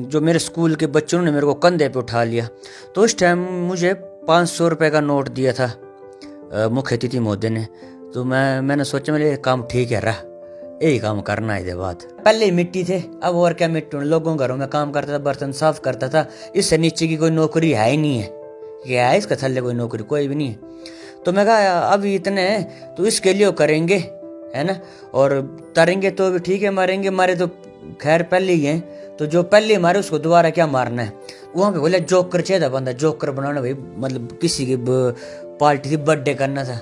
जो मेरे स्कूल के बच्चों ने मेरे को कंधे पे उठा लिया। तो उस टाइम मुझे 500 रुपये का नोट दिया था मुख्य अतिथि महोदय ने। तो मैंने सोचा मेरे काम ठीक है रहा, यही काम करना है। बाद पहले ही मिट्टी थे, अब और क्या मिट्टी, लोगों घरों में काम करता था, बर्तन साफ करता था। इससे नीचे की कोई नौकरी है ही नहीं है, क्या है इसका थल्ले कोई नौकरी कोई भी नहीं है। तो मैं कहा अब इतने हैं तो इसके लिए करेंगे, है ना, और तरेंगे तो भी ठीक है, मारेंगे मारे तो खैर पहले ही हैं, तो जो पहले मारे उसको दोबारा क्या मारना है। वहाँ पे बोले जोकर चाहिए था बंदा, जोकर बनाना भाई, मतलब किसी की पार्टी थी, बर्थडे करना था।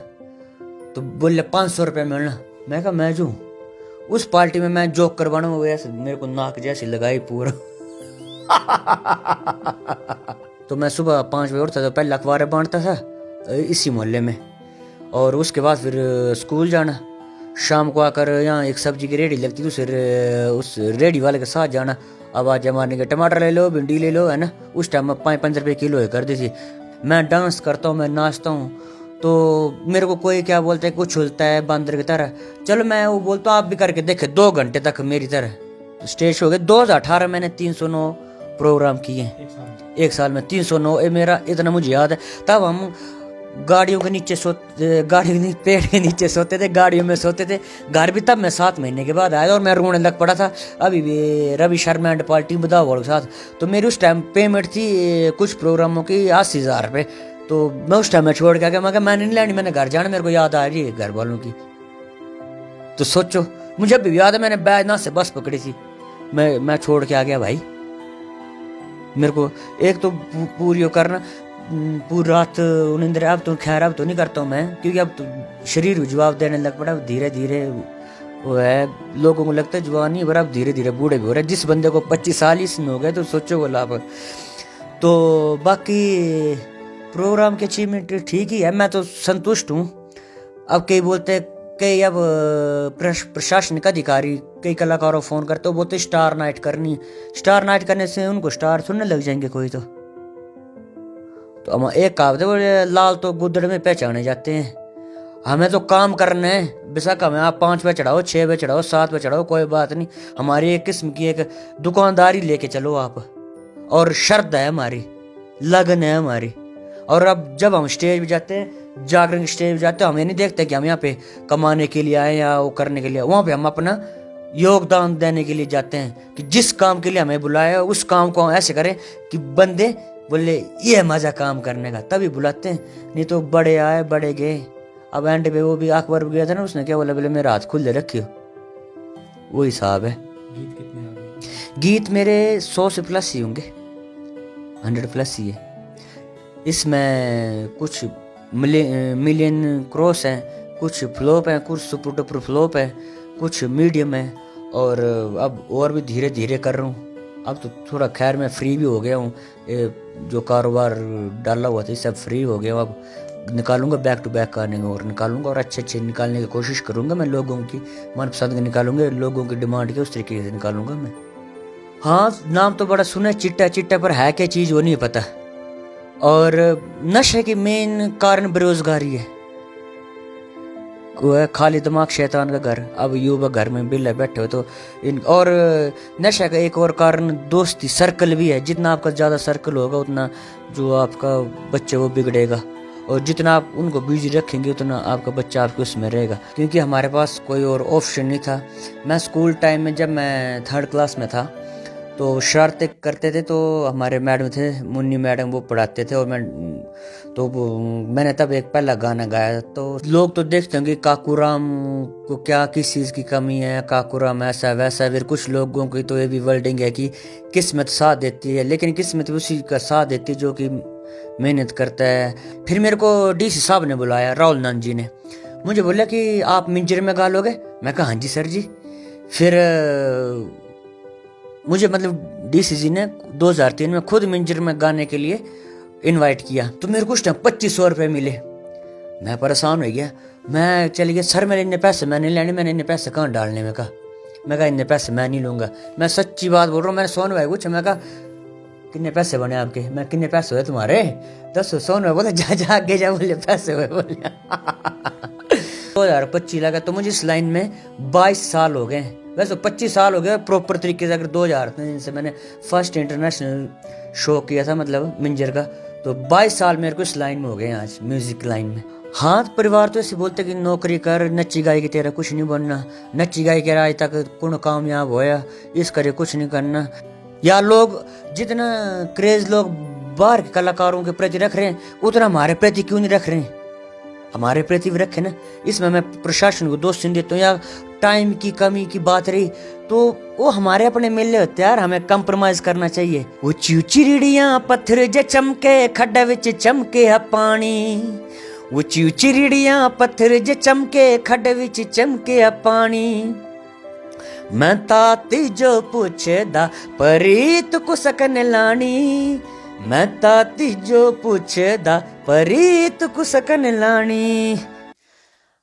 तो बोले 500 रुपये मिलना। मैं कहा मैं जो उस पार्टी में मैं जोकर बनूंगा, वैसे मेरे को नाक जैसी लगाई पूरा। तो मैं सुबह 5 बजे उठता था, पहले अखबारें बांटता था इसी मोहल्ले में, और उसके बाद फिर स्कूल जाना। शाम को आकर यहाँ एक सब्जी की रेडी लगती थी, उस रेडी वाले के साथ जाना। अब आज मारने के टमाटर ले लो, भिंडी ले लो, है ना। उस टाइम में 5 रुपये किलो कर दी थी। मैं डांस करता हूँ, मैं नाचता हूँ, तो मेरे को कोई क्या बोलता है, कुछ उछलता है बंदर की तरह। चलो मैं वो बोलता हूँ आप भी करके देखे 2 घंटे तक मेरी तरह। स्टेज हो गए 2018 मैंने 309 प्रोग्राम किए एक साल में 309। मेरा इतना मुझे याद है। तब हम गाड़ियों के नीचे सोते, गाड़ियों के पेड़ के नीचे सोते थे, गाड़ियों में सोते थे। घर भी तब मैं 7 महीने के बाद आया और मैं रोने लग पड़ा था। अभी भी रवि शर्मा एंड पार्टी बदाव के साथ। तो मेरी उस टाइम पेमेंट थी कुछ प्रोग्रामों की 80,000 रुपये। तो मैं उस टाइम में छोड़ के आ गया। मैं मैंने नहीं लेनी, मैंने घर जाना, मेरे को याद आ रही है घर वालों की। तो सोचो, मुझे अभी याद है मैंने बैजनाथ से बस पकड़ी थी, मैं छोड़ के आ गया भाई। मेरे को एक तो पूरी करना, पूरी रात नींद। अब तो खैर अब तो नहीं करता हूँ मैं, क्योंकि अब तो शरीर भी जवाब देने लग पड़ा धीरे धीरे। वो है, लोगों को लगता है जवानी, पर अब धीरे धीरे बूढ़े भी हो रहे हैं। जिस बंदे को 25-40 में हो गए तो सोचो वो लाभ। तो बाकी प्रोग्राम की अचीवमेंट ठीक ही है, मैं तो संतुष्ट हूँ। अब कई बोलते हैं, कई अब प्रशासनिक अधिकारी कई कलाकारों को फोन करते हो, बोलते स्टार नाइट करनी। स्टार नाइट करने से उनको स्टार सुनने लग जाएंगे कोई। तो हम एक कहावत है, बोले लाल तो गुदड़ में पहचाने जाते हैं। हमें तो काम करना है, बेशक हमें आप 5 पे चढ़ाओ, 6 पे चढ़ाओ, 7 पे चढ़ाओ, कोई बात नहीं। हमारी एक किस्म की एक दुकानदारी लेके चलो आप, और श्रद्धा है हमारी, लगन है हमारी। और अब जब हम स्टेज पे जाते हैं, जागरण की स्टेज पे जाते हैं, हमें नहीं देखते कि हम यहाँ पे कमाने के लिए आए या वो करने के लिए। वहाँ पे हम अपना योगदान देने के लिए जाते हैं, कि जिस काम के लिए हमें बुलाया उस काम को हम ऐसे करें कि बंदे बोले ये मजा काम करने का, तभी बुलाते हैं। नहीं तो बड़े आए बड़े गए। अब एंड पे वो भी अकबर गया था ना, उसने क्या बोला, बोले मेरा हाथ खुले रखियो, वो हिसाब है। गीत कितने आ गए? गीत मेरे 100 से प्लस ही होंगे, 100 प्लस ही है। इसमें कुछ मिलियन क्रॉस हैं, कुछ फ्लॉप हैं, कुछ सुपर डुपर फ्लॉप है, कुछ मीडियम है, और अब और भी धीरे धीरे कर रहा हूँ। अब तो थोड़ा खैर मैं फ्री भी हो गया हूँ, जो कारोबार डाला हुआ था सब फ्री हो गया हूँ। अब निकालूंगा बैक टू बैक करने और निकालूंगा, और अच्छे निकालने की कोशिश करूंगा मैं। लोगों की मनपसंद के निकालूंगा, लोगों की डिमांड के उस तरीके से निकालूंगा मैं। हाँ, नाम तो बड़ा सुना, चिट्टा चिट्टा, पर है क्या चीज़ वो नहीं पता। और नशे की मेन कारण बेरोजगारी है, खाली दिमाग शैतान का घर। अब युवक घर में बिल्ले बैठे हो तो और नशे का एक और कारण दोस्ती सर्कल भी है। जितना आपका ज़्यादा सर्कल होगा उतना जो आपका बच्चे वो बिगड़ेगा, और जितना आप उनको बिजी रखेंगे उतना आपका बच्चा आपके उसमें रहेगा। क्योंकि हमारे पास कोई और ऑप्शन नहीं था। मैं स्कूल टाइम में जब मैं 3rd क्लास में था तो शरारतें करते थे। तो हमारे मैडम थे मुन्नी मैडम, वो पढ़ाते थे, और मैंने तब एक पहला गाना गाया। तो लोग तो देखते होंगे काकूराम को क्या किस चीज़ की कमी है, काकूराम ऐसा वैसा। फिर कुछ लोगों की तो ये भी वर्डिंग है कि किस्मत साथ देती है, लेकिन किस्मत उसी का साथ देती है जो कि मेहनत करता है। फिर मेरे को डीसी साहब ने बुलाया, राहुल नंद जी ने मुझे बोला कि आप मिंजर में गा लोगे। मैं कहा हाँ जी सर जी। फिर मुझे मतलब डीसी जी ने 2003 में खुद मिंजर में गाने के लिए इनवाइट किया। तो मेरे को उस टाइम 2500 रुपये मिले। मैं परेशान हो गया। मैं चल गया, सर मेरे इतने पैसे मैं नहीं लेने, मैंने इतने पैसे कहाँ डालने। मैं कहा इतने पैसे मैं नहीं लूँगा। मैं सच्ची बात बोल रहा हूँ। मैंने सोन भाई पूछा, मैं कहा कितने पैसे बने आपके? मैं कितने पैसे हुए तुम्हारे? 10। सोन भाई बोला जा आगे जा, बोले पैसे हुए। बोले 2025 लगा। तो मुझे इस लाइन में 22 साल हो गए। वैसे 25 साल हो गया प्रॉपर तरीके से। अगर 2003 से मैंने फर्स्ट इंटरनेशनल शो किया था मतलब मिंजर का, तो 22 साल मेरे को इस लाइन में हो गए आज, म्यूजिक लाइन में। हाँ, परिवार तो ऐसे बोलते कि नौकरी कर, नच्ची गाय की तेरा कुछ नहीं बनना, नच्ची गाय के आज तक कौन कामयाब होया, इस करे कुछ नहीं करना। या लोग जितना क्रेज लोग बाहर के कलाकारों के प्रति रख रहे हैं, उतना हमारे प्रति क्यों नहीं रख रहे हैं? हमारे प्रति भी रखे ना। इसमें मैं प्रशासन को दोष नहीं देता हूँ। या टाइम की कमी की बात रही तो वो हमारे अपने मिले होते यार, हमें कंप्रोमाइज करना चाहिए। ऊंची ऊंची रीढ़ियां पत्थर जे चमके, खड्डा विच चमके है पानी। ऊंची ऊंची रीढ़ियां पत्थर जे चमके, खड्डे विच चमके है पानी। मैं ताती जो पूछदा परीत को सकन लानी, मैं ताती जो पूछदा परीत को सकन लानी।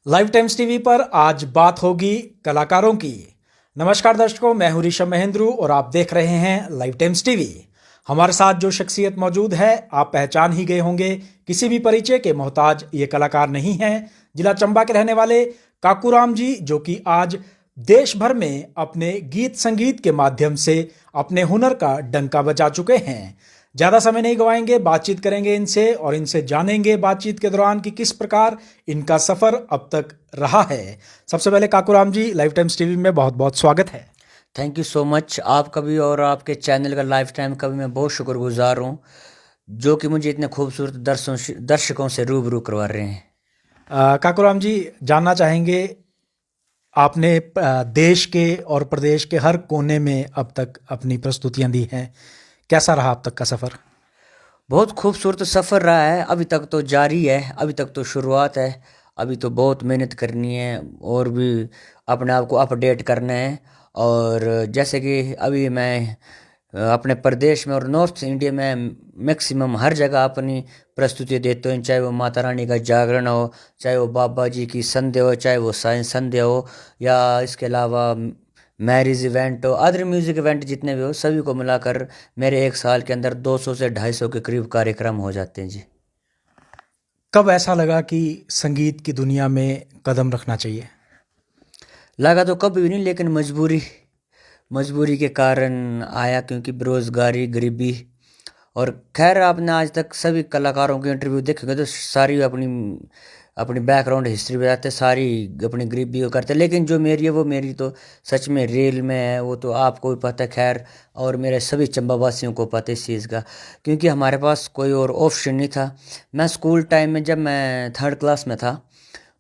लाइव टाइम्स टीवी पर आज बात होगी कलाकारों की। नमस्कार दर्शकों, मैं हूं ऋषभ महेंद्रू और आप देख रहे हैं लाइव टाइम्स टीवी। हमारे साथ जो शख्सियत मौजूद है आप पहचान ही गए होंगे, किसी भी परिचय के मोहताज ये कलाकार नहीं हैं। जिला चंबा के रहने वाले काकूराम जी, जो कि आज देश भर में अपने गीत संगीत के माध्यम से अपने हुनर का डंका बजा चुके हैं। ज़्यादा समय नहीं गवाएंगे, बातचीत करेंगे इनसे और इनसे जानेंगे बातचीत के दौरान कि किस प्रकार इनका सफ़र अब तक रहा है। सबसे पहले काकूराम जी, लाइव टाइम्स टीवी में बहुत बहुत स्वागत है। Thank you so much. आपका भी और आपके चैनल का लाइफ टाइम का भी मैं बहुत शुक्रगुजार हूँ, जो कि मुझे इतने खूबसूरत दर्शकों से रूबरू करवा रहे हैं। काकूराम जी, जानना चाहेंगे, आपने देश के और प्रदेश के हर कोने में अब तक अपनी प्रस्तुतियाँ दी हैं, कैसा रहा अब तक का सफ़र? बहुत खूबसूरत सफ़र रहा है। अभी तक तो जारी है, अभी तक तो शुरुआत है। अभी तो बहुत मेहनत करनी है और भी अपने आप को अपडेट करना है। और जैसे कि अभी मैं अपने प्रदेश में और नॉर्थ इंडिया में मैक्सिमम हर जगह अपनी प्रस्तुति देते हैं, चाहे वो माता रानी का जागरण हो, चाहे वो बाबा जी की संध्या हो, चाहे वो साइंस संध्या हो, या इसके अलावा मैरिज इवेंट हो, अदर म्यूज़िक इवेंट जितने भी हो, सभी को मिलाकर मेरे एक साल के अंदर 200 से 250 के करीब कार्यक्रम हो जाते हैं जी। कब ऐसा लगा कि संगीत की दुनिया में कदम रखना चाहिए? लगा तो कभी भी नहीं, लेकिन मजबूरी के कारण आया, क्योंकि बेरोज़गारी, गरीबी। और खैर, आपने आज तक सभी कलाकारों के इंटरव्यू देखेंगे तो सारी अपनी बैकग्राउंड हिस्ट्री बताते, सारी अपनी गरीबी को करते। लेकिन जो मेरी है वो मेरी तो सच में रियल में है, वो तो आपको भी पता है खैर, और मेरे सभी चंबा वासियों को पता है इस चीज़ का, क्योंकि हमारे पास कोई और ऑप्शन नहीं था। मैं स्कूल टाइम में, जब मैं 3rd क्लास में था,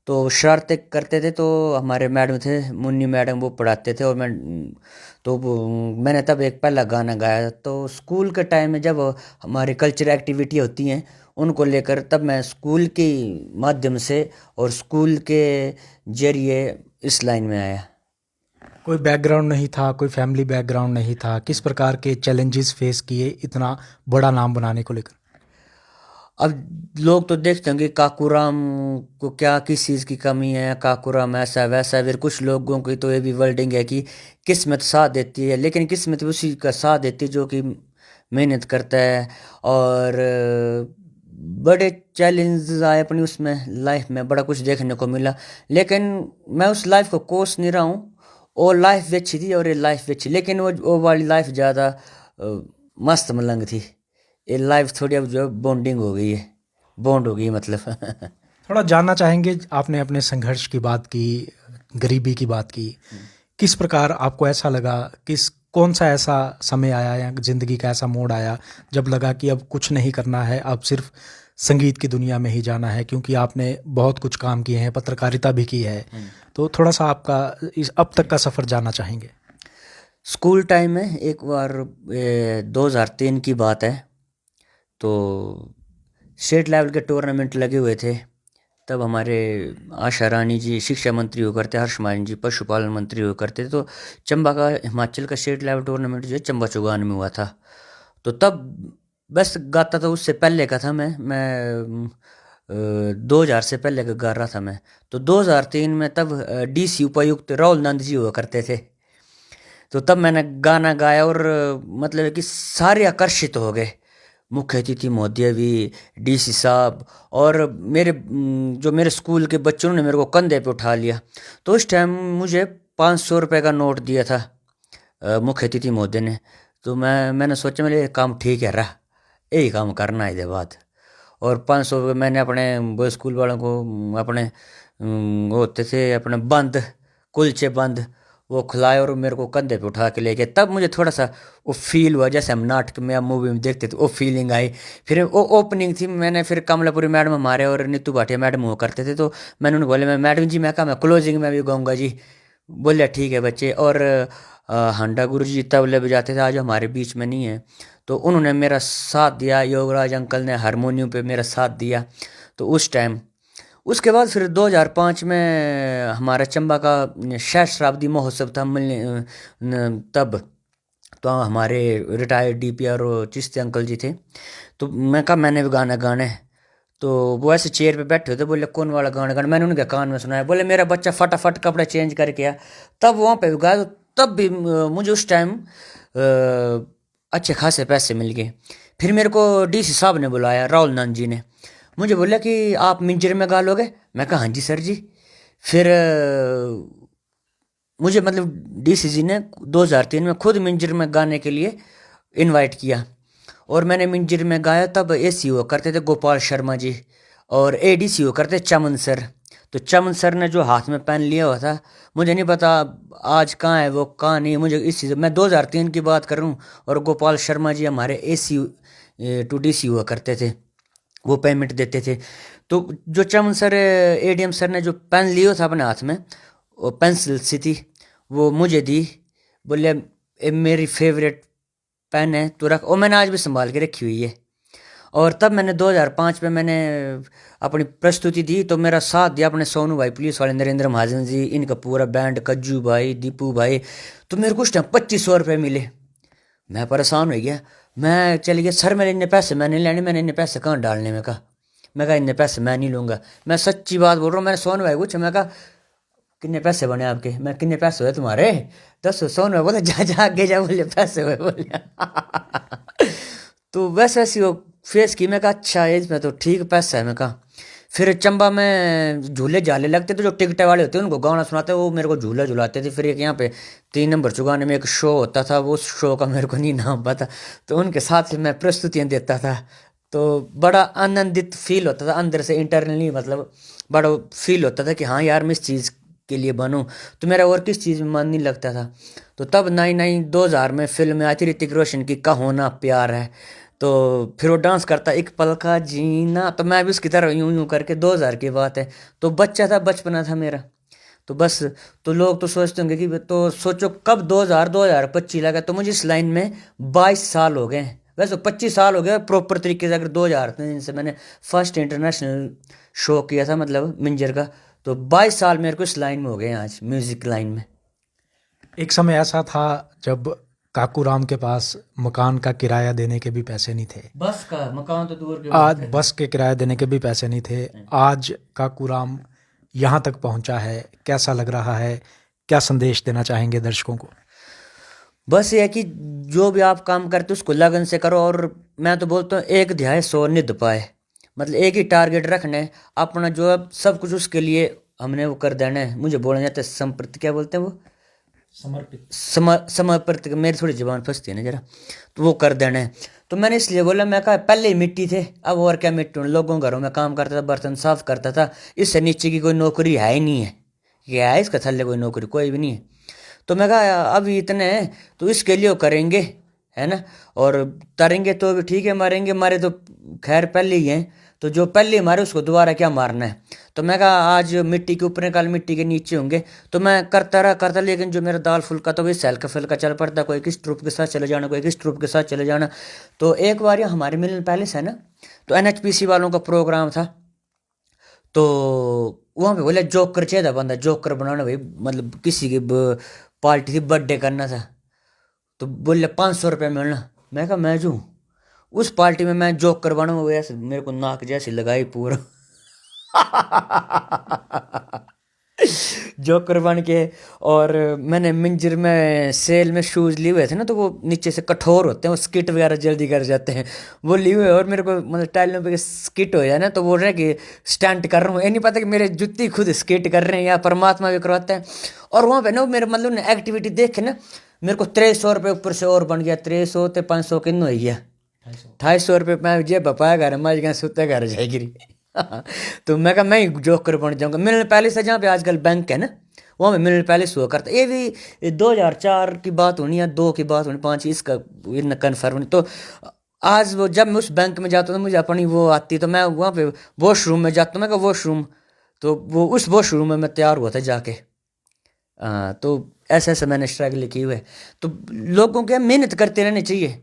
तो शरारतें करते थे। तो हमारे मैडम थे, मुन्नी मैडम, वो पढ़ाते थे, और मैंने तब एक पहला गाना गाया। तो स्कूल के टाइम में जब हमारी कल्चरल एक्टिविटी होती हैं उनको लेकर, तब मैं स्कूल के माध्यम से और स्कूल के जरिए इस लाइन में आया। कोई बैकग्राउंड नहीं था, कोई फैमिली बैकग्राउंड नहीं था, किस प्रकार के चैलेंजेस फेस किए इतना बड़ा नाम बनाने को लेकर? अब लोग तो देखते होंगे काकूराम को क्या किस चीज़ की कमी है, काकूराम ऐसा वैसा। फिर कुछ लोगों की तो ये भी वर्डिंग है कि किस्मत साथ देती है, लेकिन किस्मत उसी का साथ देती है जो कि मेहनत करता है। और बड़े चैलेंज आए अपनी उसमें लाइफ में, बड़ा कुछ देखने को मिला, लेकिन मैं उस लाइफ को कोस नहीं रहा हूँ। वो लाइफ भी अच्छी थी और ये लाइफ भी अच्छी, लेकिन वो वाली लाइफ ज़्यादा मस्त मलंग थी। ये लाइफ थोड़ी अब जो बॉन्डिंग हो गई है, बॉन्ड हो गई मतलब। थोड़ा जानना चाहेंगे, आपने अपने संघर्ष की बात की, गरीबी की बात की, किस प्रकार आपको ऐसा लगा, कौन सा ऐसा समय आया या ज़िंदगी का ऐसा मोड़ आया जब लगा कि अब कुछ नहीं करना है, अब सिर्फ संगीत की दुनिया में ही जाना है? क्योंकि आपने बहुत कुछ काम किए हैं, पत्रकारिता भी की है, तो थोड़ा सा आपका इस अब तक का सफ़र जानना चाहेंगे। स्कूल टाइम में एक बार 2003 की बात है, तो स्टेट लेवल के टूर्नामेंट लगे हुए थे। तब हमारे आशा रानी जी शिक्षा मंत्री हुआ करते, हर्षमान जी पशुपालन मंत्री हुआ करते। तो चंबा का, हिमाचल का स्टेट लेवल टूर्नामेंट जो है चंबा चौगान में हुआ था। तो तब बस गाता था, उससे पहले का था मैं 2000 से पहले का गा रहा था मैं। तो 2003 में तब DC उपायुक्त राहुल नंद जी हुआ करते थे। तो तब मैंने गाना गाया और मतलब है कि सारे आकर्षित हो गए, मुख्य अतिथि महोदय भी, DC साहब, और मेरे जो मेरे स्कूल के बच्चों ने मेरे को कंधे पे उठा लिया। तो उस टाइम मुझे 500 रुपये का नोट दिया था मुख्य अतिथि महोदय ने। तो मैंने सोचा मेरे ये काम ठीक है रहा, यही काम करना है इसके बाद। और 500 रुपये मैंने अपने वो स्कूल वालों को अपने वो होते थे अपने बंद कुलचे बंद वो खिलाए और मेरे को कंधे पे उठा के लेके, तब मुझे थोड़ा सा वो फील हुआ जैसे हम नाटक में या मूवी में देखते थे, वो फीलिंग आई। फिर वो ओपनिंग थी, मैंने फिर कमलापुरी मैडम हमारे और नीतू भाटिया मैडम हुआ करते थे, तो मैंने उन्हें बोले मैं मैडम जी मैं कहा मैं क्लोजिंग में भी गाऊंगा जी। बोले ठीक है बच्चे। और हंडा गुरु जी तबले बजाते थे, आज हमारे बीच में नहीं है, तो उन्होंने मेरा साथ दिया। योगराज अंकल ने हारमोनियम पे मेरा साथ दिया। तो उस टाइम उसके बाद फिर 2005 में हमारा चंबा का सहस्त्राब्दी महोत्सव था तब तो हमारे रिटायर्ड डीपीआर चिश्ती अंकल जी थे। तो मैं कहा मैंने भी गाना गाना है। तो वो ऐसे चेयर पे बैठे थे, बोले कौन वाला गाना गाना। मैंने उनके कान में सुनाया, बोले मेरा बच्चा फटाफट कपड़े चेंज करके आ। तब वहाँ पे भी गाया। तो तब भी मुझे उस टाइम अच्छे खासे पैसे मिल गए। फिर मेरे को डीसी साहब ने बुलाया, राहुल नंद जी ने मुझे बोला कि आप मिंजर में गा लोगे। मैं कहा हाँ जी सर जी। फिर मुझे मतलब डीसी जी ने 2003 में खुद मिंजर में गाने के लिए इनवाइट किया और मैंने मिंजर में गाया। तब एसी हुआ करते थे गोपाल शर्मा जी और एडीसी हुआ करते चमन सर। तो चमन सर ने जो हाथ में पेन लिया हुआ था, मुझे नहीं पता आज कहाँ है वो कहाँ नहीं, मुझे इस चीज़ मैं 2003 की बात कर रहा हूँ। और गोपाल शर्मा जी हमारे एसी टू डीसी हुआ करते थे, वो पेमेंट देते थे। तो जो चमन सर एडीएम सर ने जो पेन लिया था अपने हाथ में, वो पेंसिल सी थी, वो मुझे दी। बोले "ये मेरी फेवरेट पेन है तो रख", और मैंने आज भी संभाल के रखी हुई है। और तब मैंने 2005 में मैंने अपनी प्रस्तुति दी, तो मेरा साथ दिया अपने सोनू भाई पुलिस वाले, नरेंद्र महाजन जी, इनका पूरा बैंड, कज्जू भाई, दीपू भाई। तो मेरे को उस टाइम 2500 रुपये मिले। मैं परेशान हो गया। मैं चल गया, सर मेरे इतने पैसे मैं नहीं लेने, मैंने इतने पैसे कहाँ डालने। मैं कहा इतने पैसे मैं नहीं लूँगा, मैं सच्ची बात बोल रहा हूँ। मैंने सोनू भाई पूछा, मैं कहा कितने पैसे बने आपके, मैं कितने पैसे हुए तुम्हारे 10। सोनू भाई बोले जा जा आगे जा, बोले पैसे हुए बोले। तो वैसे ऐसी वो फेस की। मैं कहा अच्छा एज में तो ठीक पैसा है। मैं कहा फिर चंबा में झूले झाले लगते थे, जो टिकट वाले होते हैं उनको गाना सुनाते, वो मेरे को झूला झुलाते थे। फिर एक यहाँ पे 3 नंबर चुगाने में एक शो होता था, वो शो का मेरे को नहीं नाम पता, तो उनके साथ ही मैं प्रस्तुतियाँ देता था। तो बड़ा आनंदित फील होता था अंदर से, इंटरनली मतलब बड़ा फील होता था कि हाँ यार मैं इस चीज़ के लिए बनूं। तो मेरा और किस चीज़ में मन नहीं लगता था। तो तब 2000 में फिल्म आई थी ऋतिक रोशन की कहो ना प्यार है। तो फिर वो डांस करता एक पल का जीना, तो मैं भी उसकी तरह यूं यूं करके, 2000 की बात है, तो बच्चा था, बचपना था मेरा। तो बस, तो लोग तो सोचते होंगे कि तो सोचो कब 2025 लगा, तो मुझे इस लाइन में 22 साल हो गए हैं। वैसे 25 साल हो गए प्रॉपर तरीके से, अगर 2003 से मैंने फर्स्ट इंटरनेशनल शो किया था मतलब मिंजर का, तो 22 साल मेरे को इस लाइन में हो गए हैं आज, म्यूजिक लाइन में। एक समय ऐसा था जब काकूराम के पास मकान का किराया देने के भी पैसे नहीं थे। बस का मकान तो दूर के आज बस के किराया देने के भी पैसे नहीं थे। आज काकूराम यहाँ तक पहुँचा है, कैसा लग रहा है, क्या संदेश देना चाहेंगे दर्शकों को? बस ये है कि जो भी आप काम करते हो उसको लगन से करो। और मैं तो बोलता हूँ एक ध्याय 100 निध पाए, मतलब एक ही टारगेट रखना है अपना, जो अब सब कुछ उसके लिए हमने वो कर देना है। मुझे बोलना जाता है संप्रति, क्या बोलते हैं वो, समर्पित। मेरी थोड़ी जबान फंसती है ना जरा, तो वो कर देना है। तो मैंने इसलिए बोला, मैं कहा पहले ही मिट्टी थे, अब और क्या मिट्टी, लोगों घरों में काम करता था, बर्तन साफ करता था, इससे नीचे की कोई नौकरी है ही नहीं है। क्या है इसका थल्ले कोई नौकरी, कोई भी नहीं है। तो मैं कहा अब इतने हैं तो इसके लिए वो करेंगे, है ना। और तरेंगे तो भी ठीक है, मरेंगे मारे तो खैर पहले ही हैं, तो जो पहले मारे उसको दोबारा क्या मारना है। तो मैं कहा आज मिट्टी के ऊपर कल मिट्टी के नीचे होंगे। तो मैं करता, लेकिन जो मेरा दाल फुल्का तो वही हल्का फुल्का चल पड़ता, कोई किस ट्रुप के साथ चले जाना, कोई किस ट्रुप के साथ चले जाना। तो एक बार यहाँ हमारे मिलन पैलेस है ना, तो एनएचपीसी वालों का प्रोग्राम था, तो वहाँ पे बोले जोकर चाहिए था बंदा, जोकर बनाना भाई, मतलब किसी की पार्टी थी, बर्थडे करना था। तो बोले 500 रुपये मिलना। मैं कहा मैं जो उस पार्टी में मैं जोकर बनाऊँ, वैसे मेरे को नाक जैसी लगाई पूरा। जोकर बन के। और मैंने मिंजर में सेल में शूज़ लिए हुए थे ना, तो वो नीचे से कठोर होते हैं, वो स्किट वगैरह जल्दी कर जाते हैं, वो लिए हुए। और मेरे को मतलब टाइलों पे स्किट हो जाए ना, तो बोल रहे हैं कि स्टंट कर रहा हूँ। ये नहीं पता कि मेरे जुत्ती खुद स्किट कर रहे हैं या परमात्मा भी करवाते हैं। और वहाँ पे ना मेरे मतलब ने एक्टिविटी देख के ना मेरे को 300 रुपये ऊपर से और बन गया। 300 तो 500 किन्नो हो गया। 250 रुपये मैं जेब पाया घर मज गया, सुते घर जाएगी। तो मैं कहा मैं ही जोकर बन जाऊंगा। मिलन पैलेस है जहाँ पे आजकल बैंक है ना, वहाँ पे मिलन पैलेस हुआ करता। ये भी 2004 की बात होनी या 2 की बात होनी, 5 इसका इतना कन्फर्म नहीं। तो आज वो जब मैं उस बैंक में जाता हूँ तो मुझे अपनी वो आती, तो मैं वहाँ पे वॉशरूम में जाता हूँ। मैं कहा वॉशरूम, तो वो उस वॉशरूम में मैं तैयार हुआ था जाके। तो ऐसे ऐसे मैंने स्ट्रगल की हुए। तो लोगों के मेहनत करते रहने चाहिए।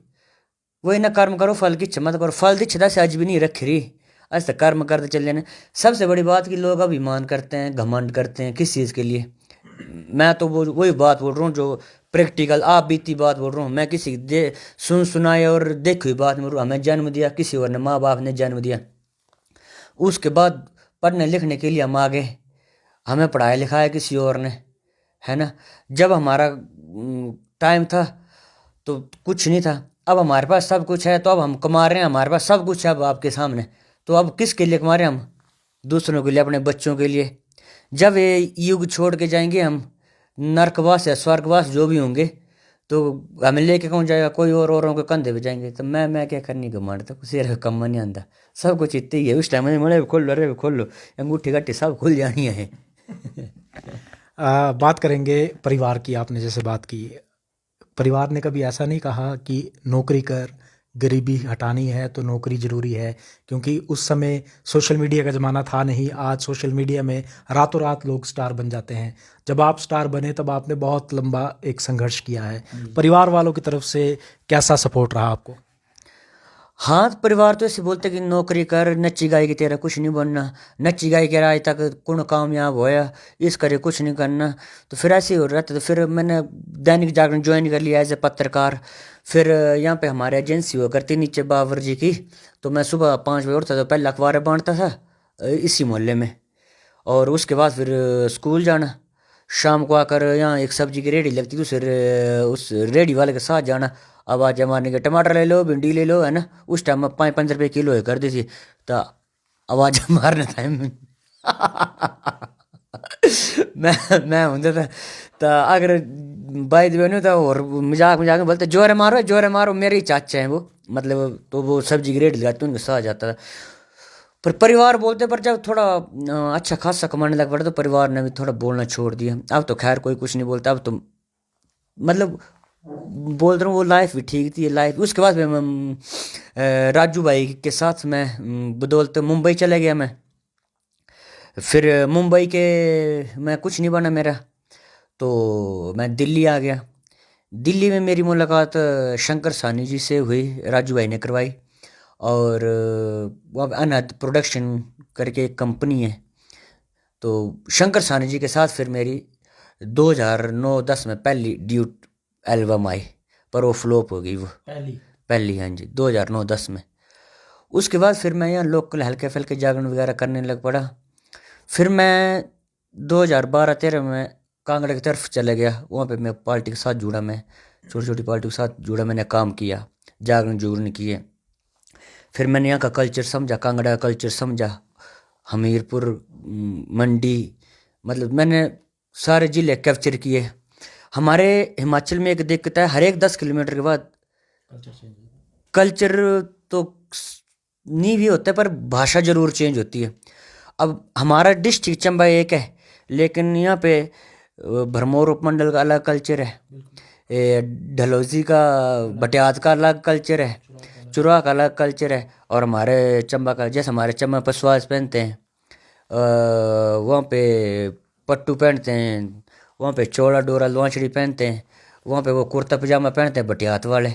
वही ना, कर्म करो फल की इच्छा मत करो। फल की इच्छा से आज भी नहीं रख रही, ऐसा कर्म करते चल जाने। सबसे बड़ी बात कि लोग अभिमान करते हैं, घमंड करते हैं किस चीज़ के लिए। मैं तो वो वही बात बोल रहा हूँ जो प्रैक्टिकल आप बीती बात बोल रहा हूँ। मैं किसी दे सुनाए और देखी हुई बात में बोल रहा हूँ। हमें जन्म दिया किसी और ने, माँ बाप ने जन्म दिया, उसके बाद पढ़ने लिखने के लिए हम आगे, हमें पढ़ाया लिखाया किसी और ने, है ना। जब हमारा टाइम था तो कुछ नहीं था, अब हमारे पास सब कुछ है, तो अब हम कमा रहे हैं, हमारे पास सब कुछ है अब आपके सामने। तो अब किसके लिए कमा रहे हैं हम? दूसरों के लिए, अपने बच्चों के लिए। जब ये युग छोड़ के जाएंगे हम, नरकवास या स्वर्गवास जो भी होंगे, तो हमें लेके कौन जाएगा? कोई और औरों के कंधे पे जाएंगे। तो मैं क्या करनी घमंड, तो सिर कम नहीं आंदा, सब कुछ इतने ही है। उस टाइम में मड़े खोल लो, अरे खोल लो, अंगूठी गट्टी सब खुल जानी है। बात करेंगे परिवार की। आपने जैसे बात की, परिवार ने कभी ऐसा नहीं कहा कि नौकरी कर, गरीबी हटानी है तो नौकरी ज़रूरी है? क्योंकि उस समय सोशल मीडिया का ज़माना था नहीं। आज सोशल मीडिया में रातों रात लोग स्टार बन जाते हैं। जब आप स्टार बने तब आपने बहुत लंबा एक संघर्ष किया है। परिवार वालों की तरफ से कैसा सपोर्ट रहा आपको? हाँ, तो परिवार तो ऐसे बोलते कि नौकरी कर, नच्ची गाय की तेरा कुछ नहीं बनना, नच्ची गाय के आज तक कौन कामयाब होया, इस करे कुछ नहीं करना। तो फिर ऐसे ही हो रहा था। तो फिर मैंने दैनिक जागरण ज्वाइन कर लिया एज ए पत्रकार। फिर यहाँ पे हमारे एजेंसी हुआ करती नीचे बाबर जी की। तो मैं सुबह 5 बजे उठता था, पहले अखबारें बांटता था इसी मोहल्ले में। और उसके बाद फिर स्कूल जाना, शाम को आकर यहाँ एक सब्जी की रेडी लगती थी, उस रेडी वाले के साथ जाना। आवाज़ मारने के, टमाटर ले लो, भिंडी ले लो, है ना। उस टाइम में 5-5 रुपये किलो है कर दी थी। तो आवाज़ मारने टाइम में मैं होता था। तो अगर बाई द नहीं था, और मजाक मजाक में बोलते जोरे मारो, मेरे ही चाचा हैं वो, मतलब। तो वो सब्जी की रेडी लगाते उनके साथ जाता था। पर परिवार बोलते, पर जब थोड़ा अच्छा खासा कमाने लग पड़ा तो परिवार ने भी थोड़ा बोलना छोड़ दिया। अब तो खैर कोई कुछ नहीं बोलता। अब तो मतलब बोल रहा हूँ वो लाइफ भी ठीक थी, लाइफ। उसके बाद फिर मैं राजू भाई के साथ मैं बदौलत मुंबई चला गया मैं। फिर मुंबई के मैं कुछ नहीं बना मेरा, तो मैं दिल्ली आ गया। दिल्ली में मेरी मुलाकात शंकर सानी जी से हुई, राजू भाई ने करवाई। और वहाँ पे अनहद प्रोडक्शन करके एक कंपनी है। तो शंकर सानी जी के साथ फिर मेरी 2009-10 में पहली ड्यूट एल्बम आई, पर वो फ्लॉप हो गई। वो पहली, हाँ जी, 2009-10 में। उसके बाद फिर मैं यहाँ लोकल हल्के फुल्के जागरण वगैरह करने लग पड़ा। फिर मैं 2012-13 में कांगड़ा की तरफ चला गया। वहाँ पे मैं पार्टी के साथ जुड़ा, मैं छोटी छोटी पार्टी के साथ जुड़ा, मैंने काम किया, जागरण जुगरण किए। फिर मैंने यहाँ का कल्चर समझा, कांगड़ा का कल्चर समझा, हमीरपुर, मंडी, मतलब मैंने सारे ज़िले कैप्चर किए। हमारे हिमाचल में एक दिक्कत है, हर एक 10 किलोमीटर के बाद कल्चर तो नहीं भी होता है, पर भाषा ज़रूर चेंज होती है। अब हमारा डिस्ट्रिक्ट चंबा एक है, लेकिन यहाँ पे भरमौर उपमंडल का अलग कल्चर है, डलहौजी का, भटियात का अलग कल्चर है, चुराह का अलग कल्चर है। और हमारे चंबा का, जैसे हमारे चंबा पशवाज पहनते हैं, वहाँ पे पट्टू पहनते हैं, वहाँ पे चौड़ा डोरा लुआंचड़ी पहनते हैं, वहाँ पे वो कुर्ता पजामा पहनते हैं भटियात वाले।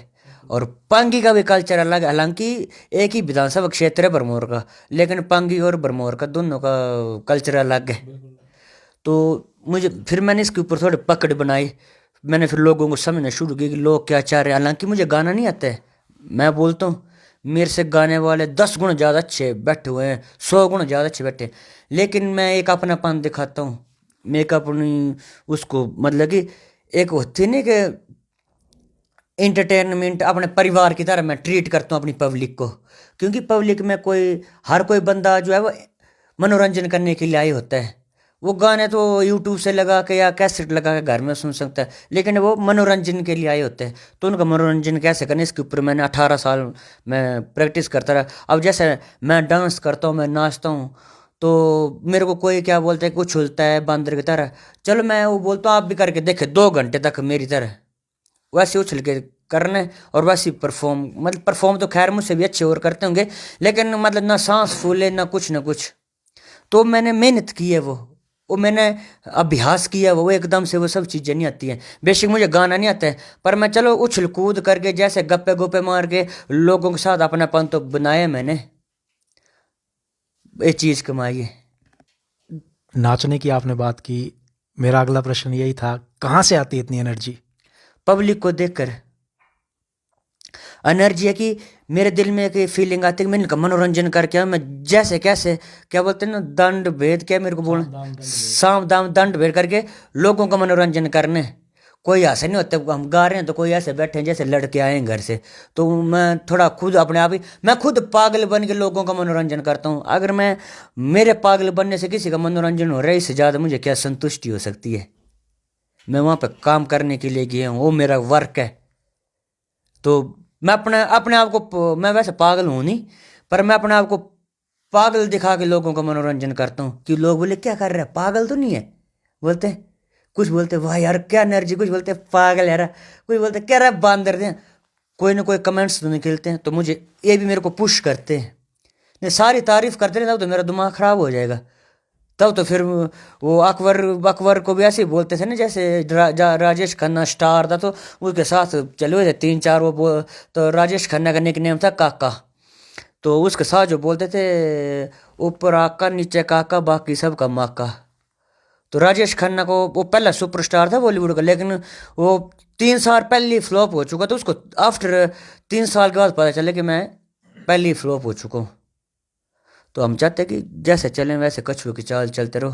और पांगी का भी कल्चर अलग है। हालांकि एक ही विधानसभा क्षेत्र है भरमौर का, लेकिन पांगी और भरमौर का दोनों का कल्चर अलग है। तो मुझे फिर मैंने इसके ऊपर थोड़ी पकड़ बनाई। मैंने फिर लोगों को समझना शुरू किया कि लोग क्या चाह रहे हैं। हालांकि मुझे गाना नहीं आता है, मैं बोलता हूँ मेरे से गाने वाले 10 गुण ज़्यादा अच्छे बैठे हुए हैं, 100 गुण ज़्यादा अच्छे बैठे हैं। लेकिन मैं एक अपनापन दिखाता हूँ, मेकअप नहीं उसको मतलब कि एक होती नहीं कि एंटरटेनमेंट अपने परिवार की तरह मैं ट्रीट करता हूँ अपनी पब्लिक को। क्योंकि पब्लिक में हर कोई बंदा जो है वो मनोरंजन करने के लिए आई होता है। वो गाने तो यूट्यूब से लगा के या कैसेट लगा के घर में सुन सकता है, लेकिन वो मनोरंजन के लिए आए होते हैं। तो उनका मनोरंजन कैसे करना, इसके ऊपर मैंने 18 साल मैं प्रैक्टिस करता रहा। अब जैसे मैं डांस करता हूँ, मैं नाचता हूँ, तो मेरे को कोई क्या बोलता है, कुछ उछलता है बंदर की तरह। चलो मैं वो बोलता हूँ आप भी करके देखे 2 घंटे तक मेरी तरह वैसे उछल के करना है और वैसे परफॉर्म, मतलब परफॉर्म तो खैर मुझसे भी अच्छे और करते होंगे, लेकिन मतलब ना सांस फूले ना कुछ। तो मैंने मेहनत की है, वो मैंने अभ्यास किया है। वो एकदम से वो सब चीज़ें नहीं आती हैं। बेशक मुझे गाना नहीं आता है, पर मैं चलो उछल कूद करके जैसे गप्पे गोप्पे मार के लोगों के साथ अपनापन तो बनाया मैंने, ये चीज़ कमाई है। नाचने की आपने बात की, मेरा अगला प्रश्न यही था, कहाँ से आती है इतनी एनर्जी? पब्लिक को देखकर एनर्जी है कि मेरे दिल में एक फीलिंग आती है कि मैंने इनका मनोरंजन करके आऊं। मैं जैसे कैसे क्या बोलते हैं ना, दंड भेद, क्या मेरे को बोलना, साम दाम दंड भेद करके लोगों का मनोरंजन करने। कोई ऐसे नहीं होता हम गा रहे हैं तो कोई ऐसे बैठे हैं जैसे लड़के आए हैं घर से। तो मैं थोड़ा खुद अपने आप ही मैं खुद पागल बन के लोगों का मनोरंजन करता हूँ। अगर मैं मेरे पागल बनने से किसी का मनोरंजन हो रहा है, इससे ज़्यादा मुझे क्या संतुष्टि हो सकती है। मैं वहाँ पर काम करने के लिए गया हूँ, वो मेरा वर्क है। तो मैं अपने अपने आप को मैं वैसे पागल हूँ नहीं, पर मैं अपने आप को पागल दिखा के लोगों का मनोरंजन करता हूँ कि लोग बोले क्या कर रहा है, पागल तो नहीं है। बोलते हैं, कुछ बोलते वाह यार क्या एनर्जी, कुछ बोलते पागल यार, कुछ बोलते कह रहा है बांदर दे। कोई ना कोई कमेंट्स तो निकलते हैं, तो मुझे ये भी मेरे को पुश करते हैं। नहीं सारी तारीफ करते रहे तब तो मेरा दिमाग खराब हो जाएगा। तब तो फिर वो अकबर अकबर को भी ऐसे ही बोलते थे ना, जैसे राजेश खन्ना स्टार था तो उसके साथ चले हुए थे 3-4 तो राजेश खन्ना का निकनेम था काका। तो उसके साथ जो बोलते थे, ऊपर आका नीचे काका बाकी सब का माका। तो राजेश खन्ना को वो पहला सुपरस्टार था बॉलीवुड का, लेकिन वो 3 साल पहले ही फ्लॉप हो चुका। तो उसको आफ्टर 3 साल के बाद पता चला कि मैं पहले ही फ्लॉप हो चुका हूँ। तो हम चाहते हैं कि जैसे चलें वैसे कछुए की चाल चलते रहो।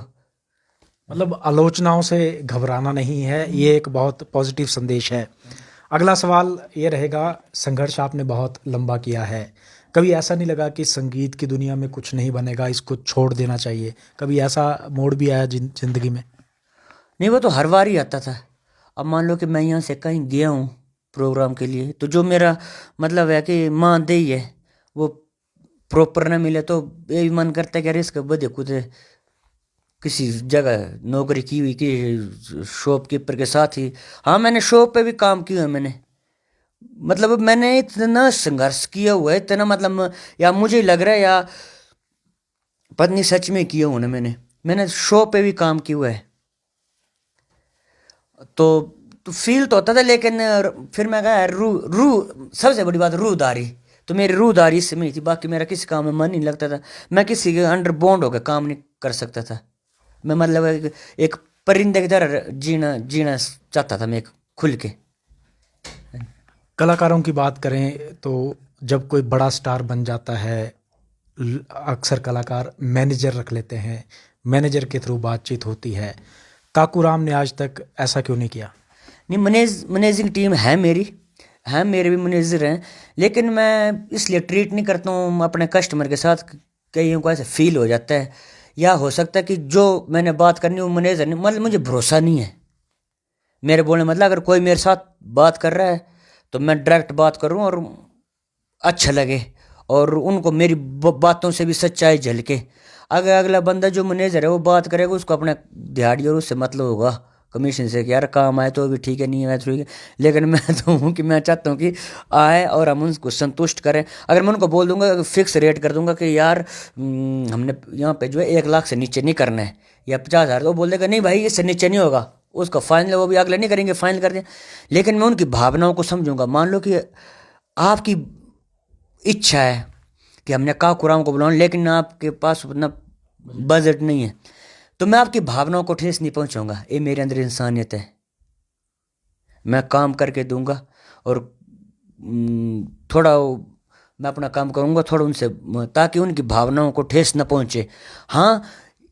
मतलब आलोचनाओं से घबराना नहीं है, ये एक बहुत पॉजिटिव संदेश है। अगला सवाल ये रहेगा, संघर्ष आपने बहुत लंबा किया है, कभी ऐसा नहीं लगा कि संगीत की दुनिया में कुछ नहीं बनेगा, इसको छोड़ देना चाहिए? कभी ऐसा मोड़ भी आया जिंदगी में? नहीं, वो तो हर बार ही आता था। अब मान लो कि मैं यहाँ से कहीं गया हूँ प्रोग्राम के लिए, तो जो मेरा मतलब है कि मानदेय है वो प्रॉपर ना मिले, तो ये भी मन करता है कि अरे इसके बदे खुद किसी जगह नौकरी की हुई कि शॉपकीपर के साथ ही। हाँ मैंने शॉप पे भी काम किया है मैंने, मतलब मैंने इतना संघर्ष किया हुआ है इतना, मतलब या मुझे लग रहा है या पत्नी सच में किया हूँ ना मैंने शॉप पे भी काम किया हुआ है। तो फील तो होता था, लेकिन फिर मैं कहा यार रू रू सबसे बड़ी बात रूदारी। तो मेरी रूदारी इससे नहीं थी, बाकी मेरा किसी काम में मन नहीं लगता था। मैं किसी के अंडर बॉन्ड होकर काम नहीं कर सकता था। मैं मतलब एक परिंदे की तरह जीना जीना चाहता था मैं, एक खुल के। कलाकारों की बात करें तो जब कोई बड़ा स्टार बन जाता है, अक्सर कलाकार मैनेजर रख लेते हैं, मैनेजर के थ्रू बातचीत होती है। काकू राम ने आज तक ऐसा क्यों नहीं किया? नहीं, मैनेजिंग टीम है मेरे भी मैनेजर हैं, लेकिन मैं इसलिए ट्रीट नहीं करता हूँ अपने कस्टमर के साथ। कईयों को ऐसे फील हो जाता है, या हो सकता है कि जो मैंने बात करनी वो मैनेजर नहीं, मतलब मुझे भरोसा नहीं है मेरे बोलने, मतलब अगर कोई मेरे साथ बात कर रहा है तो मैं डायरेक्ट बात करूँ और अच्छा लगे और उनको मेरी बातों से भी सच्चाई झलके। अगर अगला बंदा जो मैनेजर है वो बात करेगा, उसको अपना दिहाड़ी और उससे मतलब होगा कमीशन से कि यार काम आए तो भी ठीक है, नहीं आए तो ठीक है। लेकिन मैं तो हूँ कि मैं चाहता हूँ कि आए और हम उनको संतुष्ट करें। अगर मैं उनको बोल दूंगा, फिक्स रेट कर दूंगा कि यार हमने यहाँ पे जो है 1 लाख से नीचे नहीं करना है या 50,000, तो वो बोल देगा नहीं भाई इससे नीचे नहीं होगा, उसका फाइनल वो भी अगले नहीं करेंगे, फाइनल कर दें। लेकिन मैं उनकी भावनाओं को समझूंगा। मान लो कि आपकी इच्छा है कि हमने काकूराम को बुलाऊं, लेकिन आपके पास उतना बजट नहीं है, तो मैं आपकी भावनाओं को ठेस नहीं पहुंचाऊंगा। ये मेरे अंदर इंसानियत है, मैं काम करके दूंगा और थोड़ा मैं अपना काम करूंगा थोड़ा उनसे, ताकि उनकी भावनाओं को ठेस न पहुंचे। हाँ,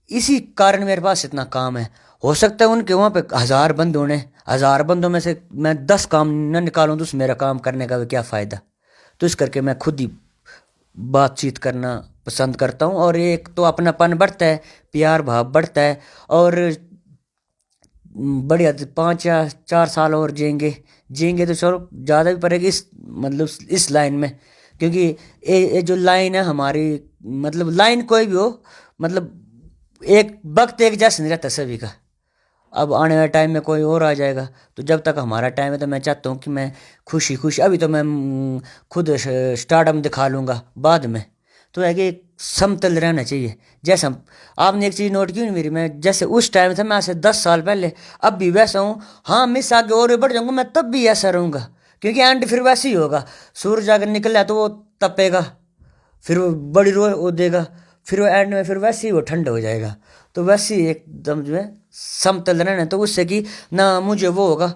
इसी कारण मेरे पास इतना काम है। हो सकता है उनके वहाँ पे 1000 बंद होने, 1000 बंदों में से मैं 10 काम न निकालूँ तो मेरा काम करने का भी क्या फ़ायदा। तो इस करके मैं खुद ही बातचीत करना पसंद करता हूँ, और एक तो अपनापन बढ़ता है, प्यार भाव बढ़ता है, और बढ़िया 5 या 4 साल और जिएंगे जिएंगे तो चलो ज़्यादा भी पड़ेगी इस मतलब इस लाइन में, क्योंकि ये जो लाइन है हमारी, मतलब लाइन कोई भी हो, मतलब एक वक्त एक जैसा नहीं रहता सभी का। अब आने वाले टाइम में कोई और आ जाएगा, तो जब तक हमारा टाइम है तो मैं चाहता हूँ कि मैं खुशी खुशी, अभी तो मैं खुद स्टार्टअप दिखा लूँगा बाद में, तो है कि एक समतल रहना चाहिए। जैसे आपने एक चीज़ नोट की नहीं मेरी, मैं जैसे उस टाइम था, मैं आज से 10 साल पहले, अब भी वैसा हूँ। हाँ, मिस आगे और भी बढ़ जाऊँगा, मैं तब भी ऐसा रहूँगा, क्योंकि एंड फिर वैसे ही होगा। सूरज अगर निकला तो वो तपेगा, फिर वो बड़ी रो वो देगा, फिर वो एंड में फिर वैसे ही वो ठंडा हो जाएगा। तो वैसे ही एकदम जो है समतल रहना, तो उससे कि ना मुझे वो होगा,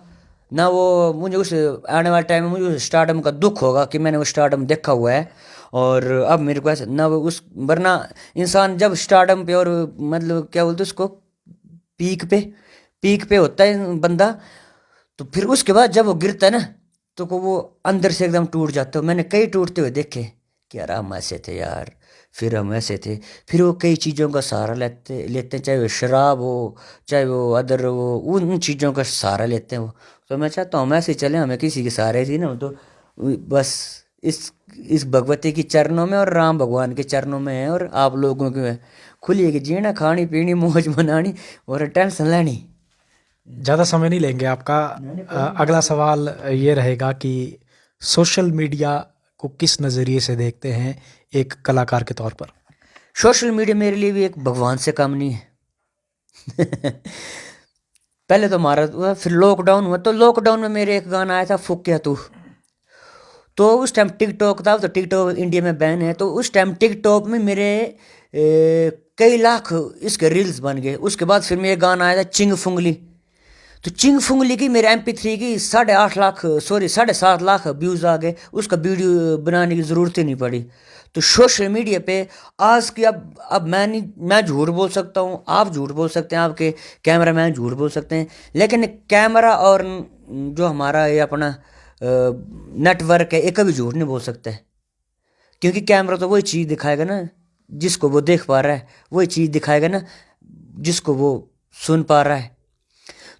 ना वो मुझे उस आने वाले टाइम में मुझे उस स्टार्टअप का दुख होगा कि मैंने वो स्टार्टअप देखा हुआ है और अब मेरे को ऐसा ना वो उस, वरना इंसान जब स्टार्टअप पे और मतलब क्या बोलते उसको, पीक पे होता है बंदा, तो फिर उसके बाद जब वो गिरता है ना, तो को वो अंदर से एकदम टूट जाता है। मैंने कई टूटते हुए देखे कि यार हम ऐसे थे यार, फिर हम ऐसे थे, फिर वो कई चीज़ों का सहारा लेते लेते हैं, चाहे वो शराब हो, चाहे वो अदर वो, उन चीज़ों का सहारा लेते हैं वो। तो मैं चाहता हूँ हम ऐसे ही चले, हमें किसी के सहारे थी ना, तो बस इस भगवती के चरणों में और राम भगवान के चरणों में है, और आप लोगों के है खुली है कि जीना खानी पीनी मौज मनानी और टेंशन लेनी। ज़्यादा समय नहीं लेंगे आपका। अगला सवाल ये रहेगा कि सोशल मीडिया को किस नज़रिए से देखते हैं एक कलाकार के तौर पर? सोशल मीडिया मेरे लिए भी एक भगवान से कम नहीं है। पहले तो हमारा हुआ, फिर लॉकडाउन हुआ, तो लॉकडाउन में मेरे एक गाना आया था फूक क्या तू, तो उस टाइम टिकटॉक था, तो टिकटॉक इंडिया में बैन है, तो उस टाइम टिकटॉक में मेरे कई लाख इसके रील्स बन गए। उसके बाद फिर मेरा गाना आया था चिंग फुंगली, तो चिंग फुंगली की मेरे MP3 की 8.5 लाख, सॉरी 7.5 लाख व्यूज़ आ गए, उसका वीडियो बनाने की ज़रूरत ही नहीं पड़ी। तो सोशल मीडिया पे आज की, अब मैं नहीं, मैं झूठ बोल सकता हूँ, आप झूठ बोल सकते हैं, आपके कैमरा मैन झूठ बोल सकते हैं, लेकिन कैमरा और जो हमारा ये अपना नेटवर्क है, ये कभी झूठ नहीं बोल सकता है, क्योंकि कैमरा तो वही चीज़ दिखाएगा ना जिसको वो देख पा रहा है, वही चीज़ दिखाएगा ना जिसको वो सुन पा रहा है।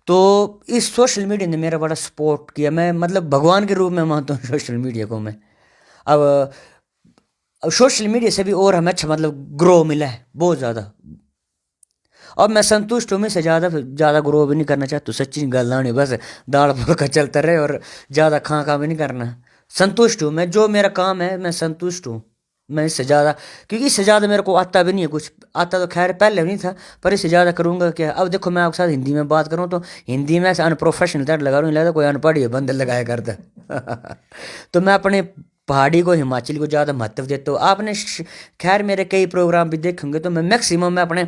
तो इस सोशल मीडिया ने मेरा बड़ा सपोर्ट किया, मैं मतलब भगवान के रूप में मानता हूँ सोशल मीडिया को मैं। अब सोशल मीडिया से भी और हमें अच्छा मतलब ग्रो मिला है बहुत ज़्यादा। अब मैं संतुष्ट हूँ, मैं से ज़्यादा ग्रो भी नहीं करना चाहता, तो सच्ची गल नहीं, बस दाल फुल्का चलता रहे और ज़्यादा खा भी नहीं करना। संतुष्ट हूँ मैं, जो मेरा काम है मैं संतुष्ट हूँ। मैं इससे ज़्यादा, क्योंकि इससे ज़्यादा मेरे को आता भी नहीं है कुछ, आता तो खैर पहले भी नहीं था, पर इससे ज़्यादा करूँगा क्या। अब देखो मैं आपके साथ हिंदी में बात करूँ तो हिंदी में ऐसे अनप्रोफेशनल तक लगा रहा हूँ, लगता कोई अनपढ़ ही बंदर लगाया करता। तो मैं अपने पहाड़ी को, हिमाचली को ज़्यादा महत्व देता हूँ। आपने खैर मेरे कई प्रोग्राम भी देखेंगे, तो मैं मैक्सिमम मैं अपने